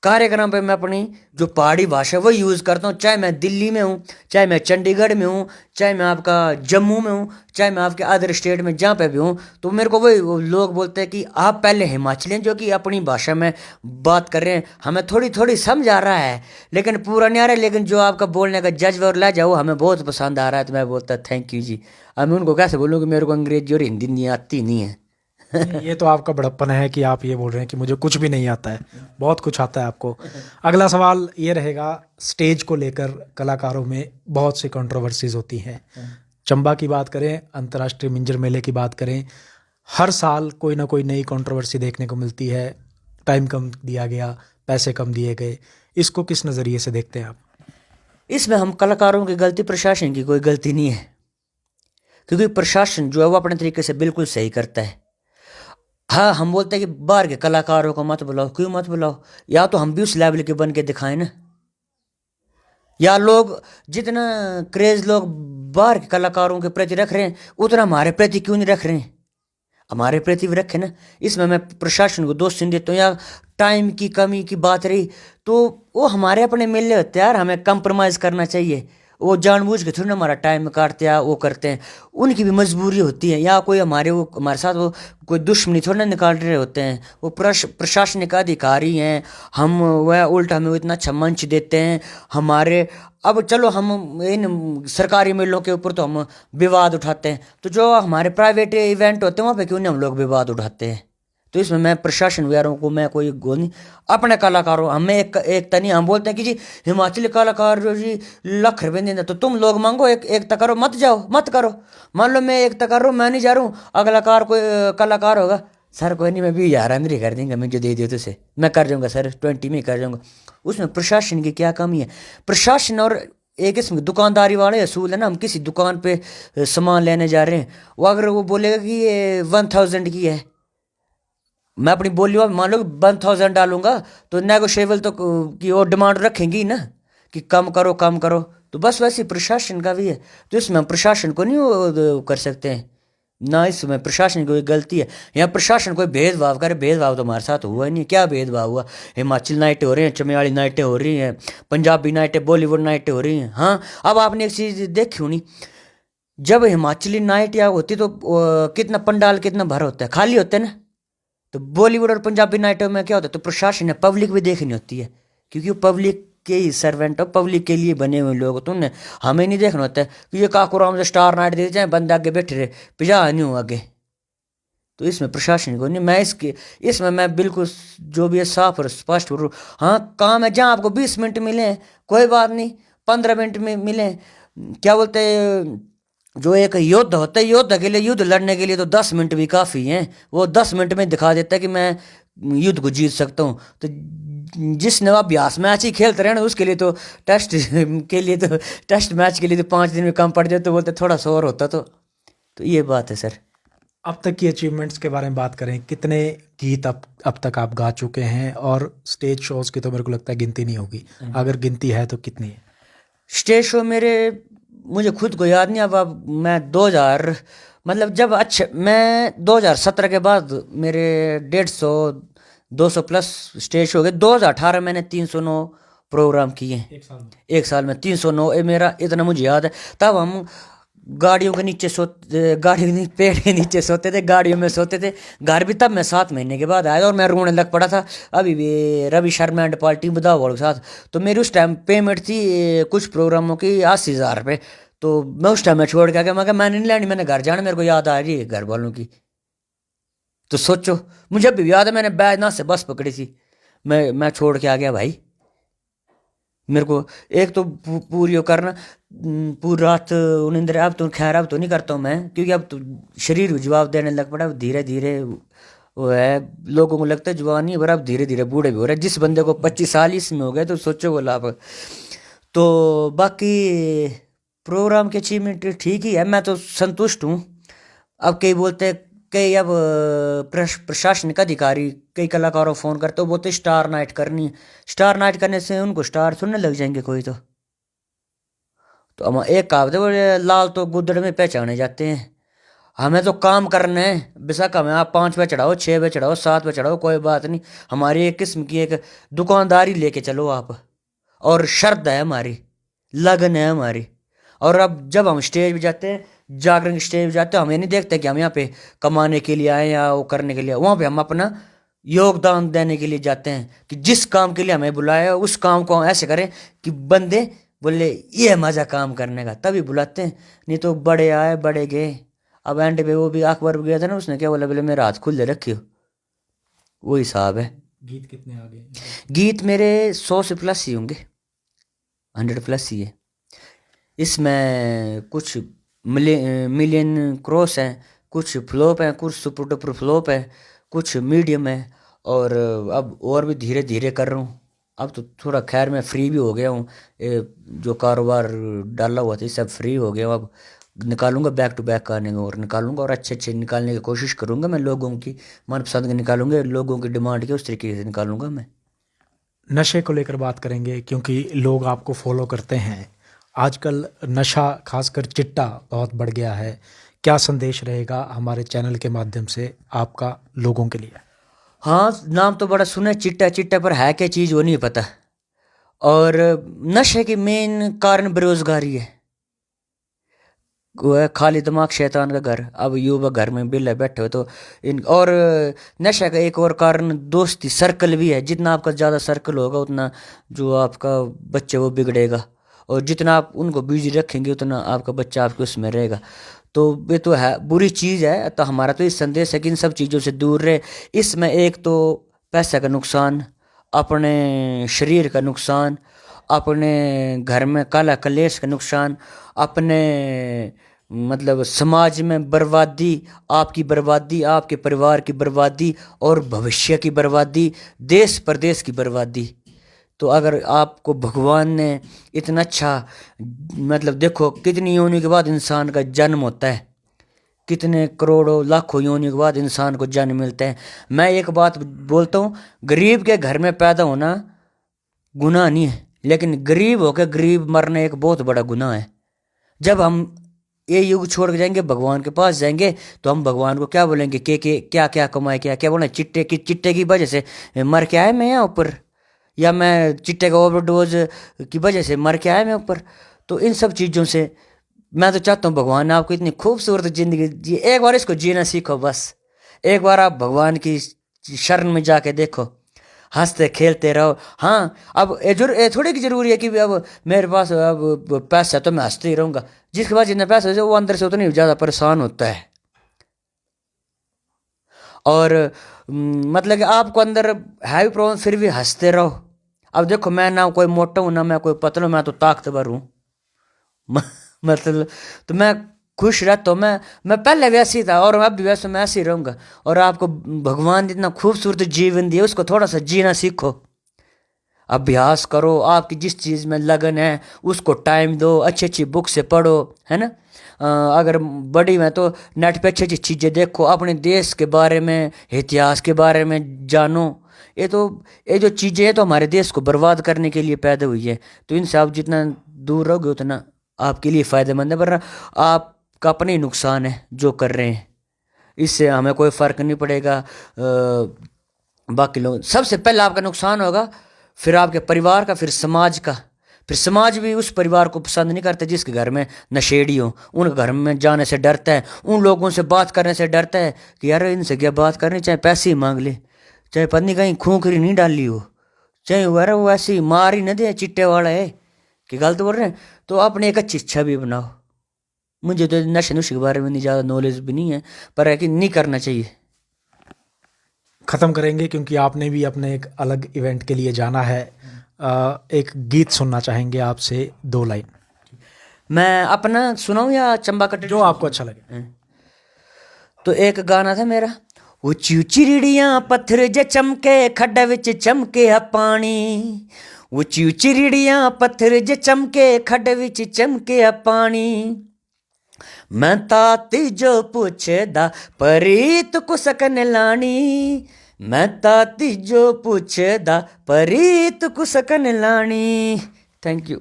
कार्यक्रम पे मैं अपनी जो पहाड़ी भाषा वो यूज़ करता हूँ, चाहे मैं दिल्ली में हूँ, चाहे मैं चंडीगढ़ में हूँ, चाहे मैं आपका जम्मू में हूँ, चाहे मैं आपके अदर स्टेट में जहाँ पे भी हूँ। तो मेरे को वही वो लोग बोलते हैं कि आप पहले हिमाचली हैं जो कि अपनी भाषा में बात कर रहे हैं, हमें थोड़ी थोड़ी समझ आ रहा है लेकिन पूरा नहीं आ रहा है, लेकिन जो आपका बोलने का जज्बा और लहजा वो हमें बहुत पसंद आ रहा है। तो मैं बोलता थैंक यू जी। अब मैं उनको कैसे बोलूँ कि मेरे को अंग्रेजी और हिंदी नहीं आती नहीं है। ये तो आपका बड़प्पन है कि आप ये बोल रहे हैं कि मुझे कुछ भी नहीं आता है, बहुत कुछ आता है आपको। अगला सवाल ये रहेगा, स्टेज को लेकर कलाकारों में बहुत सी कंट्रोवर्सीज होती हैं। चंबा की बात करें, अंतर्राष्ट्रीय मिंजर मेले की बात करें, हर साल कोई ना कोई नई कंट्रोवर्सी देखने को मिलती है। टाइम कम दिया गया, पैसे कम दिए गए, इसको किस नज़रिए से देखते हैं आप? इसमें हम कलाकारों की गलती, प्रशासन की कोई गलती नहीं है, क्योंकि प्रशासन जो है वो अपने तरीके से बिल्कुल सही करता है। हाँ, हम बोलते हैं कि बाहर के कलाकारों को मत बुलाओ, क्यों मत बुलाओ, या तो हम भी उस लेवल के बन के दिखाएं ना, या लोग जितना क्रेज लोग बाहर के कलाकारों के प्रति रख रहे हैं उतना हमारे प्रति क्यों नहीं रख रहे हैं, हमारे प्रति भी रखें ना। इसमें मैं प्रशासन को दोष नहीं देता हूँ, या टाइम की कमी की बात रही तो वो हमारे अपने मिलने होते हैं यार, हमें कंप्रोमाइज़ करना चाहिए। वो जानबूझ के थोड़ी ना हमारा टाइम काटते हैं, वो करते हैं, उनकी भी मजबूरी होती है, या कोई हमारे साथ वो कोई दुश्मनी थोड़ी ना निकाल रहे होते हैं, वो प्रशासनिक अधिकारी हैं, हम वह उल्टा हमें इतना अच्छा मंच देते हैं हमारे। अब चलो हम इन सरकारी मेलों के ऊपर तो हम विवाद उठाते हैं, तो जो हमारे प्राइवेट इवेंट होते हैं वहाँ पे क्यों नहीं हम लोग विवाद उठाते हैं। तो इसमें मैं प्रशासन वगैरह को मैं कोई गो नहीं, अपने कलाकारों हमें एक तनी हम बोलते हैं कि जी हिमाचली कलाकार जो जी लाख रुपये देना, तो तुम लोग मांगो, एक तक करो, मत जाओ मत करो। मान लो मैं एक तक कर रहा हूँ, मैं नहीं जा रहा हूँ, अगला कार कोई कलाकार होगा, सर कोई नहीं मैं 20,000 अंदर ही कर देंगे, मैं जो दे दियो तुझे मैं कर जाऊँगा सर, 20 में कर जाऊँगा। उसमें प्रशासन की क्या कमी है। प्रशासन और एक किस्म की दुकानदारी वाले असूल है ना, हम किसी दुकान पे सामान लेने जा रहे हैं, वो अगर वो बोलेगा कि ये 1000 की है, मैं अपनी बोली में मान लो 1000 डालूंगा, तो नेगोशिएबल तो की वो डिमांड रखेंगी ना कि कम करो कम करो। तो बस वैसे प्रशासन का भी है, तो इसमें हम प्रशासन को नहीं वो कर सकते हैं ना, इसमें प्रशासन की कोई गलती है। यहाँ प्रशासन कोई भेदभाव करे, भेदभाव तो हमारे साथ हुआ ही नहीं। क्या भेदभाव हुआ, हिमाचल नाइटें हो रही हैं, चमियाड़ी नाइटें हो रही हैं, पंजाबी नाइटें, बॉलीवुड नाइटें हो रही हैं। हाँ अब आपने एक चीज़ देखी होनी, जब हिमाचली नाइट या होती तो कितना पंडाल कितना भर होता है, खाली होते हैं ना। तो बॉलीवुड और पंजाबी नाइटों में क्या होता है, तो प्रशासन है, पब्लिक भी देखनी होती है, क्योंकि वो पब्लिक के ही सर्वेंट हो, पब्लिक के लिए बने हुए लोग। तो उन्हें हमें नहीं देखना होता है कि ये काकोराम से स्टार नाइट दे जाए, बंदे आगे बैठे रहे, पिजा नहीं हो आगे। तो इसमें प्रशासन को नहीं, मैं इसमें मैं बिल्कुल जो भी है साफ और स्पष्ट बोल रहा हूँ। हाँ काम है, जहाँ आपको 20 मिनट मिले कोई बात नहीं, 15 मिनट में मिले, क्या बोलते हैं, जो एक योद्ध होता है, योद्ध के लिए, युद्ध लड़ने के लिए तो 10 मिनट भी काफ़ी हैं। वो 10 मिनट में दिखा देता है कि मैं युद्ध को जीत सकता हूँ। तो जिसने अभ्यास मैच ही खेलते रहे ना, उसके लिए तो टेस्ट के लिए तो टेस्ट मैच के लिए तो 5 दिन में कम पड़ जाए, तो बोलते थोड़ा सा और होता तो ये बात है सर। अब तक की अचीवमेंट्स के बारे में बात करें, कितने गीत अब तक आप गा चुके हैं, और स्टेज शोज की तो मेरे को लगता है गिनती नहीं होगी, अगर गिनती है तो कितनी है? स्टेज शो मेरे, मुझे खुद को याद नहीं, अब मैं 2000 मतलब जब अच्छा मैं 2017 के बाद मेरे 150 200 प्लस स्टेज शो हो गए। 2018 मैंने 309 प्रोग्राम किए, एक साल में 309 मेरा इतना मुझे याद है। तब हम गाड़ियों के नीचे सोते, गाड़ियों के पेड़ के नीचे सोते थे, गाड़ियों में सोते थे। घर भी तब मैं 7 महीने के बाद आया और मैं रोने लग पड़ा था। अभी भी रवि शर्मा एंड पार्टी बधाओ वालों के साथ, तो मेरी उस टाइम पेमेंट थी कुछ प्रोग्रामों की 80,000 रुपये। तो मैं उस टाइम में छोड़ के आ गया, मैं मैंने नहीं लेनी, मैंने घर जाना, मेरे को याद आ रही है घर वालों की। तो सोचो, मुझे अभी याद है मैंने बैजनाथ से बस पकड़ी थी, मैं छोड़ के आ गया भाई। मेरे को एक तो पूरी करना, पूरी रात नींद, अब तो खैर अब तो नहीं करता हूँ मैं, क्योंकि अब तो शरीर जवाब देने लग पड़ा। धीरे धीरे वो है, लोगों को लगता है जवानी है, पर अब धीरे धीरे बूढ़े भी हो रहे हैं। जिस बंदे को 25 साल इसमें हो गए, तो सोचो वो लाभ। तो बाकी प्रोग्राम की अचीवमेंट ठीक ही है, मैं तो संतुष्ट हूँ। अब कई बोलते हैं, कई अब प्रशासनिक अधिकारी कई कलाकारों को फ़ोन करते हो, बोलते स्टार नाइट करनी है। स्टार नाइट करने से उनको स्टार सुनने लग जाएंगे कोई। तो हम एक कहावत है, बोले लाल तो गुदड़ में पहचाने जाते हैं। हमें तो काम करना है, बेशक हमें आप 5 पे चढ़ाओ, 6 पे चढ़ाओ, 7 पे चढ़ाओ, कोई बात नहीं। हमारी एक किस्म की एक दुकानदारी लेके चलो आप, और श्रद्धा है हमारी, लगन है हमारी। और अब जब हम स्टेज पे जाते हैं, जागरण के स्टेज पे जाते हैं, हम ये नहीं देखते कि हम यहाँ पे कमाने के लिए आए या वो करने के लिए। वहाँ पे हम अपना योगदान देने के लिए जाते हैं, कि जिस काम के लिए हमें बुलाया उस काम को ऐसे करें कि बंदे बोले ये मज़ा काम करने का, तभी बुलाते हैं। नहीं तो बड़े आए बड़े गए। अब एंड पे वो भी अकबर गया था ना, उसने क्या बोला, बोले मेरे हाथ खुले रखियो, वो हिसाब है। गीत कितने आ गए? गीत मेरे 100 से प्लस ही होंगे, 100 प्लस ही है। इसमें कुछ मिलियन क्रॉस हैं, कुछ फ्लॉप हैं, कुछ सुपर डुपर फ्लॉप है, कुछ मीडियम है, और अब और भी धीरे धीरे कर रहा हूँ। अब तो थोड़ा खैर मैं फ्री भी हो गया हूँ, जो कारोबार डाला हुआ था सब फ्री हो गया हूँ। अब निकालूंगा बैक टू बैक करने को, और निकालूंगा, और अच्छे अच्छे निकालने की कोशिश करूँगा मैं। लोगों की मनपसंद के निकालूंगा, लोगों की डिमांड के उस तरीके से निकालूंगा मैं। नशे को लेकर बात करेंगे, क्योंकि लोग आपको फॉलो करते हैं। आजकल नशा, खासकर चिट्टा, बहुत बढ़ गया है। क्या संदेश रहेगा हमारे चैनल के माध्यम से आपका लोगों के लिए? हाँ, नाम तो बड़ा सुना है चिट्टा, चिट्टा पर है क्या चीज़ वो नहीं पता। और नशे के मेन कारण बेरोजगारी है। वो है खाली दिमाग शैतान का घर। अब युवा घर में बिल्ले बैठे हो तो इन और नशा का एक और कारण दोस्ती सर्कल भी है। जितना आपका ज़्यादा सर्कल होगा उतना जो आपका बच्चे वो बिगड़ेगा, और जितना आप उनको बिजी रखेंगे उतना आपका बच्चा आपके उसमें रहेगा। तो ये तो है बुरी चीज़ है। तो हमारा तो ये संदेश है कि इन सब चीज़ों से दूर रहे। इसमें एक तो पैसे का नुकसान, अपने शरीर का नुकसान, अपने घर में काला कलेश का नुकसान, अपने मतलब समाज में बर्बादी, आपकी बर्बादी, आपके परिवार की बर्बादी और भविष्य की बर्बादी, देश प्रदेश की बर्बादी। तो अगर आपको भगवान ने इतना अच्छा मतलब देखो कितनी योनि के बाद इंसान का जन्म होता है, कितने करोड़ों लाखों योनि के बाद इंसान को जन्म मिलता है। मैं एक बात बोलता हूँ, गरीब के घर में पैदा होना गुनाह नहीं है, लेकिन गरीब होकर गरीब मरना एक बहुत बड़ा गुनाह है। जब हम ये युग छोड़ के जाएंगे भगवान के पास जाएंगे तो हम भगवान को क्या बोलेंगे कि क्या क्या कमाए, क्या क्या बोले, चिट्टे की वजह से मर के आए मैं यहाँ ऊपर, या मैं चिट्टे का ओवरडोज की वजह से मर के आया मैं ऊपर। तो इन सब चीज़ों से मैं तो चाहता हूँ भगवान ने आपको इतनी खूबसूरत ज़िंदगी जी, एक बार इसको जीना सीखो बस। एक बार आप भगवान की शरण में जाके देखो, हंसते खेलते रहो। हाँ, अब ये थोड़ी की ज़रूरी है कि अब मेरे पास अब पैसा तो मैं हंसते ही रहूँगा। जिसके पास जितना पैसा हो वो अंदर से उतना ही ज़्यादा परेशान होता है। और मतलब कि आपको अंदर है भी प्रॉब्लम फिर भी हंसते रहो। अब देखो मैं ना कोई मोटा हूँ ना मैं कोई पतला हूँ, मैं तो ताकतवर हूँ। मतलब तो मैं खुश रहता हूँ। मैं पहले वैसे ही था और अब भी वैसे मैं ऐसे ही रहूँगा। और आपको भगवान जितना खूबसूरत जीवन दिया उसको थोड़ा सा जीना सीखो, अभ्यास करो। आपकी जिस चीज़ में लगन है उसको टाइम दो, अच्छी अच्छी बुक से पढ़ो, है ना। अगर बड़ी में तो नेट पे अच्छी अच्छी चीज़ें देखो, अपने देश के बारे में, इतिहास के बारे में जानो। ये जो चीज़ें हैं तो हमारे देश को बर्बाद करने के लिए पैदा हुई है। तो इनसे आप जितना दूर रहोगे उतना आपके लिए फ़ायदेमंद है, वरना आपका अपने ही नुकसान है जो कर रहे हैं। इससे हमें कोई फ़र्क नहीं पड़ेगा बाकी लोग। सबसे पहले आपका नुकसान होगा, फिर आपके परिवार का, फिर समाज का। फिर समाज भी उस परिवार को पसंद नहीं करता जिसके घर में नशेड़ी हो। उन घर में जाने से डरता है, उन लोगों से बात करने से डरता है कि यार इनसे क्या बात करनी, चाहे पैसे ही मांग ले, चाहे पत्नी कहीं खूंखरी नहीं डाली हो, चाहे वो ऐसे ही मार ही न दे, चिट्टे वाला है कि गलत बोल रहे हैं। तो अपनी एक अच्छी छवि बनाओ। मुझे तो नशे नुशे के बारे में नहीं ज़्यादा नॉलेज भी नहीं है, पर है कि नहीं करना चाहिए। ख़त्म करेंगे क्योंकि आपने भी अपने एक अलग इवेंट के लिए जाना है। एक गीत सुनना चाहेंगे आपसे, 2 लाइन। मैं अपना सुनाऊं या चंबा कट जो आपको अच्छा लगे। तो एक गाना था मेरा, ऊंची ऊंची रीड़ियां पत्थर जे चमके खड्डा विच चमके है पानी, ऊंची ऊंची रीड़ियां पत्थर जे चमके खड्डे विच चमके है पानी। मैं ताती जो पूछदा परीत को सकन लानी, मैं ताती जो पूछदा परीत को सकन लानी। Thank you.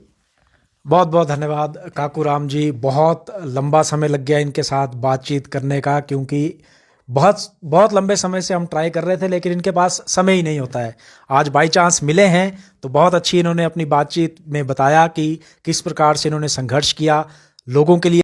बहुत बहुत धन्यवाद काकू राम जी। बहुत लंबा समय लग गया इनके साथ बातचीत करने का, क्योंकि बहुत लंबे समय से हम ट्राई कर रहे थे लेकिन इनके पास समय ही नहीं होता है। आज बाई चांस मिले हैं तो बहुत अच्छी इन्होंने अपनी बातचीत में बताया कि किस प्रकार से इन्होंने संघर्ष किया लोगों के लिए।